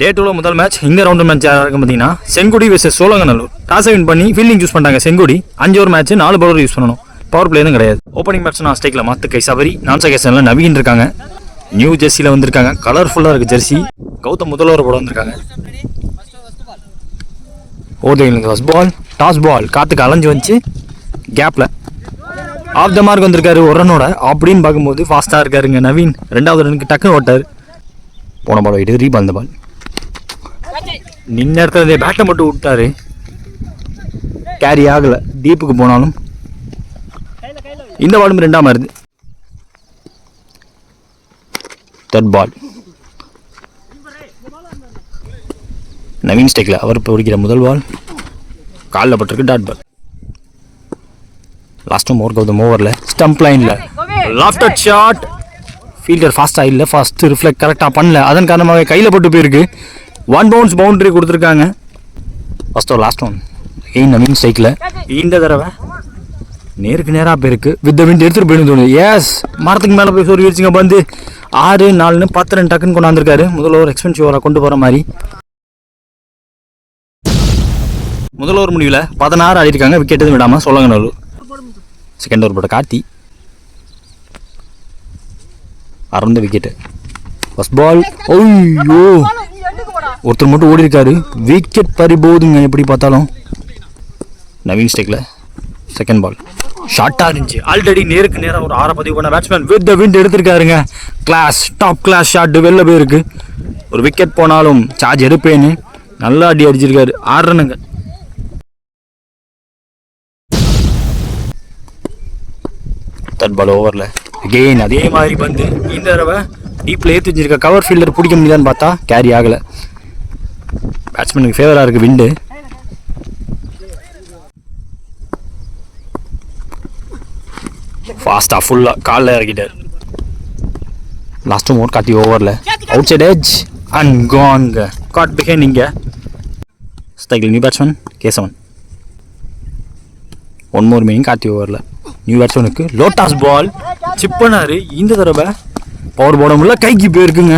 டே 2ல முதல் மேட்ச். இந்த round match யாராக இருக்கும் பார்த்தீங்கன்னா செங்குடி வெர்சஸ் சோழங்கநல்லூர். டாஸை வின் பண்ணி ஃபீல்டிங் யூஸ் பண்ணுறாங்க Sengudi. 5 over match 4 bowler use பண்ணணும். பவர் பிளே எதுவும் கிடையாது. ஓப்பனிங் பேட்ஸ்மேன் ஆஸ்டேக்கில் மாத்துக்கை சபரி, நான் செகஷனில் நவீன் இருக்காங்க. நியூ ஜெர்சியில் வந்திருக்காங்க. கலர்ஃபுல்லாக இருக்குது ஜெர்சி. கௌதம் முதல் ஓவர் போட வந்திருக்காங்க. ஓடுங்க ஃபர்ஸ்ட் பால், டாஸ் பால் காற்றுக்கு அலைஞ்சு வந்துச்சு. கேப்பில் ஆஃப் த மார்க் வந்திருக்காரு ஒரு ரன்னோட. அப்படின்னு பார்க்கும்போது ஃபாஸ்ட்டாக இருக்காருங்க நவீன். 2வது ரனுக்கு டக்குன்னு ஓட்டார். போன பால் போயிட்டு ரீபால். இந்த பால் நின்ன இடத்துல பேட்டை மட்டும் விட்டாரு. கேரி ஆகலை. டீப்புக்கு போனாலும் இந்த பாலும் 2ஆம் வருது. தேர்ட் பால் நவீன் ஸ்டேக்கில் அவர் பிடிக்கிற முதல் பால் காலில் பட்டிருக்கு. Dot ball. லாஸ்ட்டும் ஓவர் கௌதம் ஓவரில் ஸ்டம்ப் லைனில் லாஃப்டட் ஷாட். ஃபீல்டர் ஃபாஸ்ட்டாக இல்லை, ஃபஸ்ட்டு ரிஃப்ளெக்ட் கரெக்டாக பண்ணல. அதன் காரணமாக கையில் போட்டு போயிருக்கு. 1 பவுன்ஸ் பவுண்டரி கொடுத்துருக்காங்க. First over last one Ain Naveen ஸ்ட்ரைக்கில். இந்த தடவை நேருக்கு நேராக போயிருக்கு. வித் விண்ட் எடுத்துகிட்டு போயிருந்து தோணுது. எஸ், மரத்துக்கு மேலே போய் சொறி வச்சுங்க. வந்து 6-4 10 ரன் டக்குன்னு கொண்டாந்துருக்காரு. முதல் ஓவர் எக்ஸ்பென்சிவ் ஓவராக கொண்டு போகிற மாதிரி. முதல் ஓவர் முடிவில் 16 ஆடிருக்காங்க. விக்கெட் எதுவும் விடாமல் சோழங்கநல்லூர். செகண்ட் ஓவர் போட்ட கார்த்தி அறந்த விக்கெட்டு. ஃபர்ஸ்ட் பால் ஓய்யோ ஒருத்தர் மட்டும் ஓடி இருக்காரு. விக்கெட் பறிபோகுதுங்க எப்படி பார்த்தாலும். நவீன் ஸ்டேக்கில் செகண்ட் பால் ஷார்ட்டாக இருந்துச்சு. ஆல்ரெடி நேருக்கு நேராக ஒரு 6 பதிவு பண்ண பேட்ஸ்மேன் வித் த விண்ட் எடுத்திருக்காருங்க. கிளாஸ், டாப் கிளாஸ் ஷாட் வெளில போயிருக்கு. ஒரு விக்கெட் போனாலும் சார்ஜ் எடுப்பேன்னு நல்லா அடி அடிச்சிருக்காரு. 6 ரன்னுங்க. தேர்ட் பால் ஓவரில் அகெயின் அதே மாதிரி வந்து இந்த தடவை டீப்பில் ஏற்றி வச்சிருக்க கவர் ஃபீல்டர் பிடிக்க முடியாதுன்னு பார்த்தா கேரி ஆகலை. பேட்ஸ்மேனுக்கு ஃபேவராக இருக்குது விண்டு. ஃபாஸ்ட்டாக ஃபுல்லாக காலில் இறக்கிட்டார். லாஸ்ட்டும் ஓவர் காட்டி ஓவரில் அவுட் சைட் எட்ஜ் அண்ட் கான்ங்க. காட் பிஹைண்ட் இங்கே. ஸ்ட்ரைக்கில் நியூ பேட்ஸ்மேன் கேசவன். 1 more மீனிங் காட்டி ஓவரில் நியூ பேட்ஸ்மேனுக்கு லோட்டாஸ் பால் சிப் பண்ணார். இந்த தடவை பவர் போட முடியல, கைக்கு போயிருக்குங்க.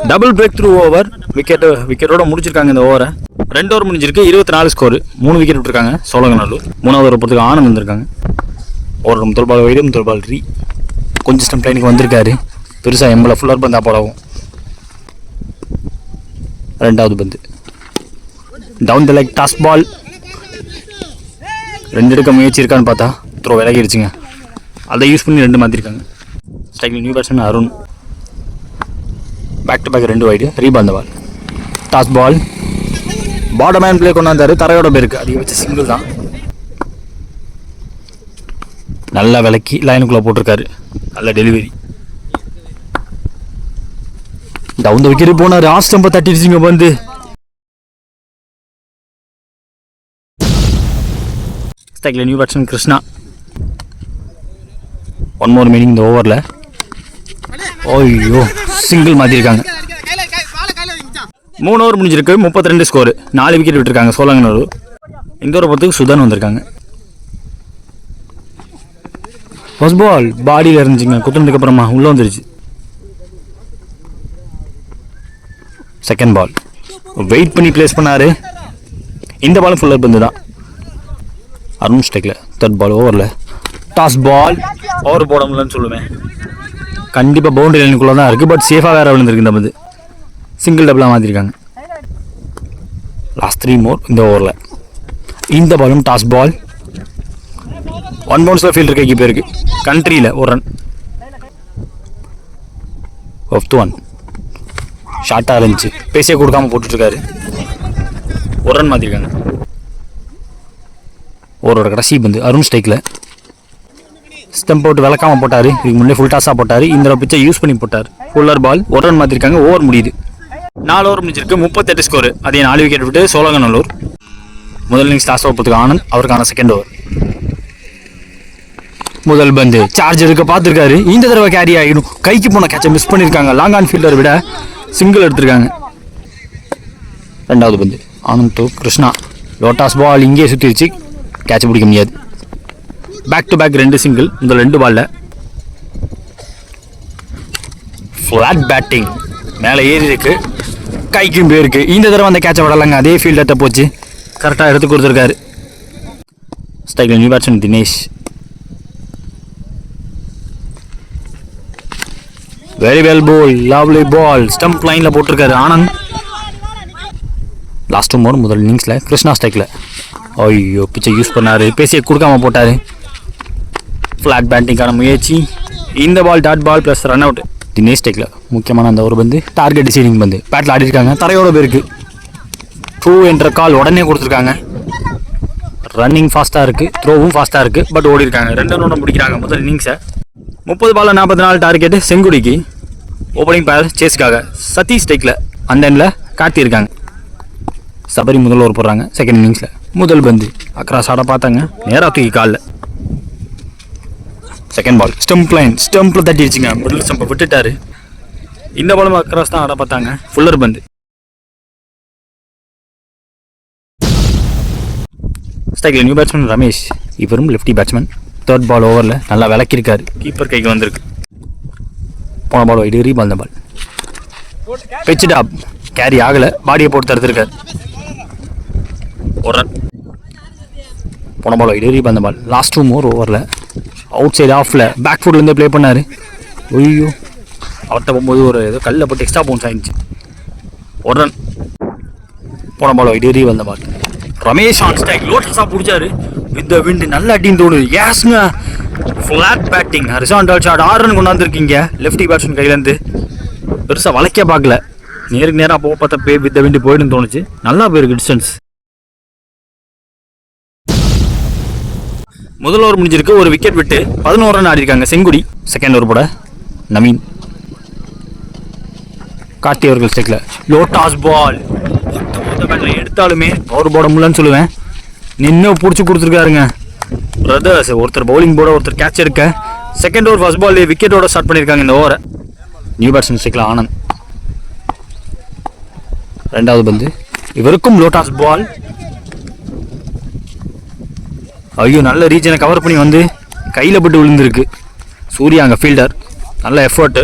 Double breakthrough over. விக்கெட்டோட முடிச்சிருக்காங்க இந்த ஓவரை. 2 ஓவர் முடிஞ்சிருக்கு. 24 ஸ்கோர். 3 விக்கெட் விட்டுருக்காங்க சோழங்கநல்லூர். 3வது ஓவர் போகிறதுக்கு ஆனந்த் வந்திருக்காங்க. ஓவர் முதல் பால் வைடு, முதல் பால் ரீ. கொஞ்சம் ஸ்டம்ப் லைனுக்கு வந்திருக்காரு. பெருசாக எம்பளை ஃபுல்லர் பந்தா போடவும். 2வது பந்து down the leg toss ball. 2 எடுக்க முயற்சி இருக்கான்னு பார்த்தா த்ரோ விலகிடுச்சுங்க. அதை யூஸ் பண்ணி 2 மாற்றிருக்காங்க. ஸ்ட்ரைக்கில் new batsman Arun. Back to back 2 wide. Reball. இந்த ball toss ball. Bottom man play கொண்டாந்தாரு. தரையோட பேருக்கு அதிக வச்சு சிங்கிள் தான். நல்லா விலக்கி லைனுக்குள்ளே போட்டிருக்காரு. நல்ல டெலிவரி. டவுன் த விக்கெட் போனார். ஆஃப் ஸ்டம்பை தட்டிடுச்சுங்க வந்து. ஸ்ட்ரைக்கில் new batsman Krishna. 1 more meaning இந்த ஓவரில். ஓய்யோ சிங்கிள் மாற்றிருக்காங்க. 3 ஓவர் முடிஞ்சிருக்கு. 32 ஸ்கோர். 4 விக்கெட் விட்டுருக்காங்க சோழங்கநல்லூர். இந்த ஓவர் பொறுத்துக்கு சுதன் வந்திருக்காங்க. ஃபர்ஸ்ட் பால் பாடியில் இருந்துச்சுங்க. குத்துனதுக்கு அப்புறமா உள்ளே வந்துருச்சு. செகண்ட் பால் வெயிட் பண்ணி பிளேஸ் பண்ணார். இந்த பாலும் ஃபுல்லர் பந்து தான். அருண் ஸ்டேக்கில் தேர்ட் பால் ஓவரில் டாஸ் பால். ஓவர் போட முடியலன்னு சொல்லுவேன். கண்டிப்பாக பவுண்டரி லைனுக்குள்ளே தான் இருக்குது. பட் சேஃபாக வேறு விழுந்திருக்கு. இந்த வந்து சிங்கிள் டபுளாக மாற்றிருக்காங்க. லாஸ்ட் 3 more இந்த ஓவரில். இந்த பாலும் டாஸ் பால். 1 பவுன்ஸில் ஃபீல்டர் கைக்கு போயிருக்கு. கண்ட்ரியில் 1 ரன். 5th one ஷார்ட்டாக இருந்துச்சு. பேசியே கொடுக்காமல் போட்டுட்ருக்காரு. 1 ரன் மாற்றிருக்காங்க. ஓவரோட கடைசி பந்து அருண் ஸ்ட்ரைக்கில் ஸ்டம்ப் போட்டு விளக்காமல் போட்டார். இதுக்கு முன்னே ஃபுல் டாஸாக போட்டார். இந்த பிச்சை யூஸ் பண்ணி போட்டார். ஃபுல்லர் பால். 1 ரன் மாற்றிருக்காங்க. ஓவர் முடியுது. 4 ஓவர் முடிஞ்சிருக்கு. 38 ஸ்கோர். அதே 4 விக்கெட் விட்டு சோழங்கநல்லூர். முதல் இன்னிங்ஸ் டாஸ் ஓவருக்கு ஆனந்த். அவருக்கான செகண்ட் ஓவர். முதல் பந்து சார்ஜ் எடுக்க பார்த்துருக்காரு. இந்த தடவை கேரி ஆகிடும். கைக்கு போன கேட்சை மிஸ் பண்ணியிருக்காங்க. லாங் ஆன் ஃபீல்டரை விட சிங்கிள் எடுத்திருக்காங்க. 2வது பந்து ஆனந்த் டு கிருஷ்ணா. லோட்டாஸ் பால் இங்கே சுற்றிருச்சு. கேட்ச் பிடிக்க முடியாது. Back to back 2 single. முதல் 2 பாலில் ஃப்ளாட் பேட்டிங். மேலே ஏறி இருக்கு. கைக்கும் போயிருக்கு. இந்த தடவை அந்த கேட்சை விடலாங்க, அதே ஃபீல்டர்ட்ட போச்சு, கரெக்டாக எடுத்து கொடுத்துருக்காரு. ஸ்ட்ரைக்கில் new batsman Dinesh. Very well ball, lovely ball, stump லைனில் போட்டிருக்காரு ஆனந்த். லாஸ்ட் ஓவர் முதல் இன்னிங்ஸில் கிருஷ்ணா ஸ்ட்ரைக்கில். ஐயோ பிச்சை யூஸ் பண்ணார், பேசியை கொடுக்காம போட்டார். ஃப்ளாட் பேட்டிங்கான முயற்சி. இந்த ball dot ball plus run out. Dinesh ஸ்ட்ரைக்கில் முக்கியமான அந்த ஒரு பந்து டார்கெட் டிசைடிங் பந்து. பேட்டில் ஆடி இருக்காங்க, தரையோட போயிருக்கு. த்ரூ என்ற கால் உடனே கொடுத்துருக்காங்க. ரன்னிங் ஃபாஸ்ட்டாக இருக்குது, த்ரோவும் ஃபாஸ்ட்டாக இருக்குது, பட் ஓடி இருக்காங்க. 2 ரன் முடிக்கிறாங்க முதல் இன்னிங்ஸை. 30 பால் 44 டார்கெட்டு செங்குடிக்கு. ஓப்பனிங் பேர் சேஸுக்காக சதீஷ் ஸ்ட்ரைக்கில். அந்த எண்ணில் காட்டியிருக்காங்க. சபரி முதல் ஓவர் போடுறாங்க செகண்ட் இன்னிங்ஸில். முதல் பந்து அக்ராஸ் ஆட பார்த்தாங்க, நேராக தூக்கி காலில். செகண்ட் பால் ஸ்டம்ப் லைன், ஸ்டம்பில் தட்டிடுச்சுங்க, மிடில் ஸ்டம்பை விட்டுட்டாரு. இந்த பாலும் அக்ராஸ் தான் ஆட பார்த்தாங்க, ஃபுல்லர் பந்து. ஸ்ட்ரைக்கில் நியூ பேட்ஸ்மேன் ரமேஷ். இவரும் லெஃப்டி பேட்ஸ்மேன். தேர்ட் பால் ஓவரில் நல்லா விளக்கியிருக்காரு, கீப்பர் கைக்கு வந்திருக்கு. போன பால் வைடு, ரீபால் இந்த பால் பிச்சு டாப், கேரி ஆகலை, பாடியை போட்டு தடுத்துருக்காரு. ஒரு ரன். போன பால் வைடு, ரீபால் இந்த பால். லாஸ்ட் 2 more ஓவரில் அவுட் சைடு ஆஃபில் பேக் ஃபுட்லேருந்து ப்ளே பண்ணார். ஐயோ அவர்கிட்ட போகும்போது ஒரு ஏதோ கல்லில் போட்டு எக்ஸ்ட்ரா பவுன்ஸ் ஆகிடுச்சு. ஒரு ரன். போன பால் வைடு, ரீபால் இந்த பால். ரமேஷ் ஆன் ஸ்ட்ரைக், லோட்டஸாக பிடிச்சாரு. வித் விண்டு நல்ல அடின்னு தோணுது. ஏஸ்ங்க flat batting, horizontal shot. 6 run கொண்டாந்துருக்கீங்க லெஃப்டி பேட்ஸ்மேன் கையிலேருந்து. பெருசாக வளைக்க பார்க்கல, நேருக்கு நேராக போக பார்த்தா பே வித் விண்டு போயிடுன்னு தோணுச்சு. நல்லா போயிருக்கு டிஸ்டன்ஸ். முதல் ஓவர் முடிஞ்சிருக்கு, ஒரு விக்கெட் விட்டு 11 ரன் ஆடி இருக்காங்க செங்குடி. செகண்ட் ஓவர் போட நவீன். கார்த்தி அவர்கள் ஸ்ட்ரைக்கில். லோட்டாஸ் பால் எடுத்தாலுமே பவர் போட முடியலன்னு சொல்லுவேன். நின்று பிடிச்சி கொடுத்துருக்காருங்க பிரதர்ஸ். ஒருத்தர் பவுலிங் போட, ஒருத்தர் கேட்ச் எடுக்க. செகண்ட் ஓவர் ஃபர்ஸ்ட் பால் விக்கெட்டோட ஸ்டார்ட் பண்ணியிருக்காங்க இந்த ஓவரை. நியூ பேட்ஸ்மேன் ஸ்ட்ரைக்கில் ஆனந்த். ரெண்டாவது பந்து இவருக்கும் லோட்டாஸ் பால். ஐயோ நல்ல ரீஜனை கவர் பண்ணி வந்து கையில் பட்டு விழுந்திருக்கு. சூர்யா அங்கே ஃபீல்டர், நல்ல எஃபர்ட்டு.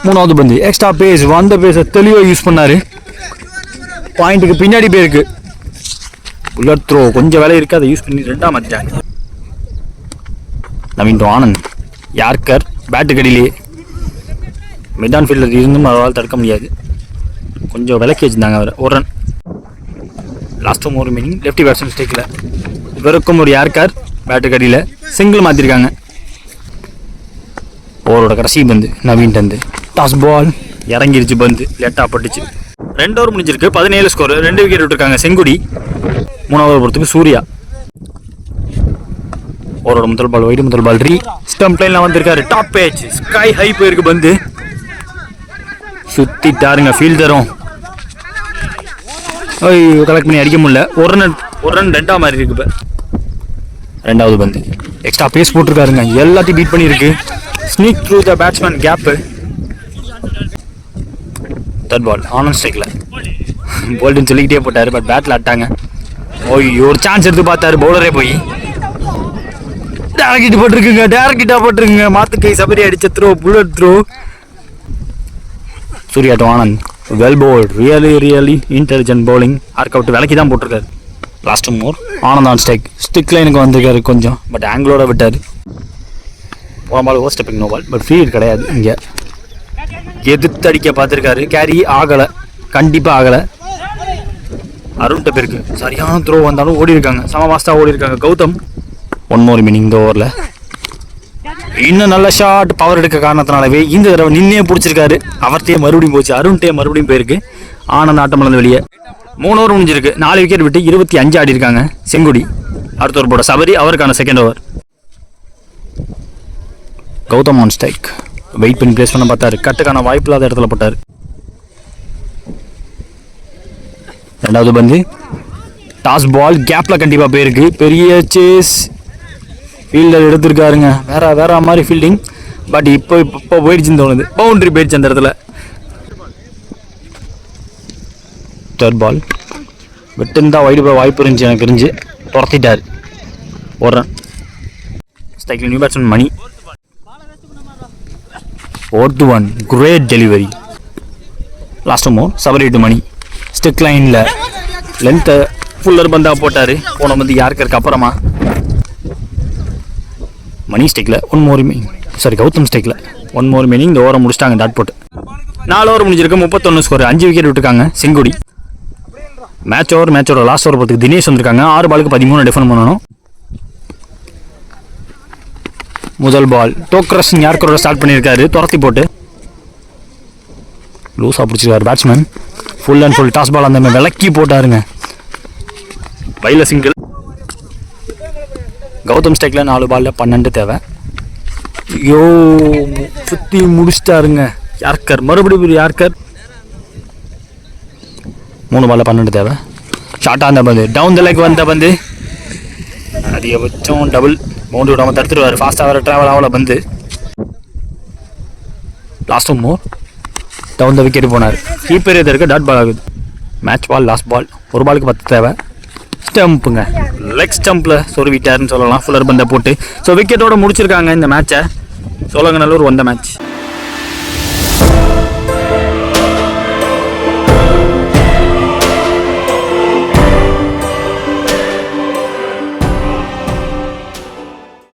மூணாவது பந்து எக்ஸ்ட்ரா பேஸ், வந்த பேஸை தெளிவாக யூஸ் பண்ணார். பாயிண்ட்டுக்கு பின்னாடி போயிருக்கு. புல்லட் த்ரோ கொஞ்சம் வேலை இருக்குது, அதை யூஸ் பண்ணி 2ஆக மாற்றிட்டாங்க. நவீன் ஆனந்த் யார்கர் பேட்டு கடியிலேயே. மிட் ஆன் ஃபீல்டர் இருந்தும் அவரால் தடுக்க முடியாது, கொஞ்சம் விலக்கி வச்சுருந்தாங்க அவர். ஒரு ரன். லாஸ்ட் ஓவர் மீனிங் லெஃப்டி பேட்ஸ்மேன் ஸ்ட்ரைக்கில். இவருக்கும் ஒரு யார்கர் பேட்டு கடியில் சிங்கிள் மாற்றிருக்காங்க. ஓவரோட கடைசி பந்து நவீன் தந்து டாஸ் பால் இறங்கிருச்சு, பந்து லேட்டாக பட்டுச்சு. 2 ஓவர் முடிஞ்சிருக்கு, 17 ஸ்கோர். 2 விக்கெட் விட்டுருக்காங்க செங்குடி. 3ஆவது ஓவர் பொறுத்துக்கு சூர்யா. ஓவரோட முதல் பால் வைடு, முதல் பால் ரீ. ஸ்டம்ப் லைனில் வந்திருக்காரு, டாப் பேட்ச், ஸ்கை ஹை போயிருக்கு பந்து. சுற்றிட்டாருங்க ஃபீல்டரும். ஐயோ கலெக்ட் பண்ணி அடிக்க முடியல. ஒரு ரன் 2ஆக மாதிரி இருக்கு. இப்போ 2வது பந்து எக்ஸ்ட்ரா பேஸ் போட்டிருக்காருங்க, எல்லாத்தையும் பீட் பண்ணியிருக்கு. Sneak through the batsman gap. Third ball Anand ஸ்ட்ரைக்கில். போல்டுன்னு சொல்லிக்கிட்டே போட்டார், பட் பேட்டில் ஆட்டாங்க. ஓய்யோ ஒரு சான்ஸ் எடுத்து பார்த்தாரு, பவுலரே போய் டேரக்ட் போட்டிருக்குங்க, டேரக்டாக போட்டிருக்குங்க. மாத்துக்கை சபரி அடிச்ச throw, bullet throw. Surya to Anand, well bowled, really intelligent bowling. ஆர்க் அவுட் விலைக்கு தான் போட்டிருக்காரு. Last more Anand on strike. Stick லைனுக்கு வந்திருக்காரு கொஞ்சம், பட் ஆங்கிளோட விட்டார். போன ball over stepping no ball, but field கிடையாது. இங்கே எதிர்த்து அடிக்க பார்த்துருக்காரு, கேரி ஆகலை, கண்டிப்பாக ஆகலை. அருண்கிட்ட பேருக்கு சரியான த்ரோ வந்தாலும் ஓடி இருக்காங்க, சம மாஸ்டாக ஓடி இருக்காங்க. கௌதம் 1 more மீனிங் இந்த ஓவரில். இன்னும் நல்ல ஷாட் பவர் எடுக்க காரணத்தினாலவே இந்த தடவை நின்னே பிடிச்சிருக்காரு. அவர்கிட்டயே மறுபடியும் போச்சு, அருண்கிட்டே மறுபடியும் போயிருக்கு. ஆனந்த் ஆட்டம் மலர்ந்து வெளியே. 3 ஓவர் முடிஞ்சிருக்கு, 4 விக்கெட் விட்டு 25 ஆடி இருக்காங்க செங்குடி. அடுத்த ஓவர் போட சபரி, அவருக்கான second over. Gautham on strike. Wait பண்ணி பிளேஸ் பண்ண பார்த்தாரு, கட்டுக்கான வாய்ப்பு இல்லாத இடத்துல போட்டார். 2வது பந்து டாஸ் பால், கேப்பில் கண்டிப்பாக போயிருக்கு. பெரிய சேஸ், ஃபீல்டர் எடுத்திருக்காருங்க, வேற மாதிரி ஃபீல்டிங். பட் இப்போ போயிடுச்சுன்னு தோணுது, பவுண்டரி போயிடுச்சு அந்த இடத்துல. தேர்ட் பால் விட்டுருந்தா வைடு போய் வாய்ப்பு இருந்துச்சு, எனக்கு தெரிஞ்சு துரத்திட்டார். ஒரு ரன். ஸ்ட்ரைக்கில் நியூ பேட்ஸ்மேன் மணி. 4th one, great delivery. Last more, separate money. Stick line la length fuller banda போட்டாரு. போன வந்து யார்க்கருக்கு அப்புறமா மணி ஸ்டிக்ல ஒன் மோர் கௌதம் ஸ்டிக்ல ஒன் மோர் மீனிங் இந்த ஓவரை முடிச்சிட்டாங்க டாட் போட்டு. 4 ஓவர் முடிஞ்சிருக்கு, 31 ஸ்கோர், 5 விக்கெட் விட்டுருக்காங்க செங்குடி. மேட்சோட லாஸ்ட் ஓவர் போகிறதுக்கு தினேஷ் வந்திருக்காங்க. 6 பாலுக்கு 13 டிஃபன் பண்ணணும். முதல் பால் டோக்ரஸ் யார்க்கரோட ஸ்டார்ட் பண்ணியிருக்காரு, துரத்தி போட்டு லூஸாக பிடிச்சிருக்காரு batsman. Full and full toss ball அந்த மாதிரி விளக்கி போட்டாருங்க. பைல சிங்கிள். கௌதம் ஸ்டேக்கில் 4 பாலில் 12 தேவை. ஐயோ சுற்றி முடிச்சிட்டாருங்க யார்கர். மறுபடியும் யார்கர் 3 பாலில் 12 தேவை. ஷார்ட்டாக அந்த பந்து டவுன் த லெக் வந்த பந்து அதிகபட்சம் டபுள் பவுண்டரி விடாமல் தடுத்துருவார். ஃபாஸ்ட்டாக வர ட்ராவல் ஆகல பந்து. Last more down the wicket போனார். கீப்பர் எது இருக்க டாட் பால் ஆகுது. மேட்ச் பால் லாஸ்ட் பால், 1 பாலுக்கு 10 தேவை. ஸ்டம்புங்க லெக் ஸ்டம்பில் சொருவிட்டாருன்னு சொல்லலாம் ஃபுல்லர் பந்தை போட்டு. ஸோ விக்கெட்டோட முடிச்சிருக்காங்க இந்த மேட்சை. சோழங்கநல்லூர் வந்த மேட்ச்.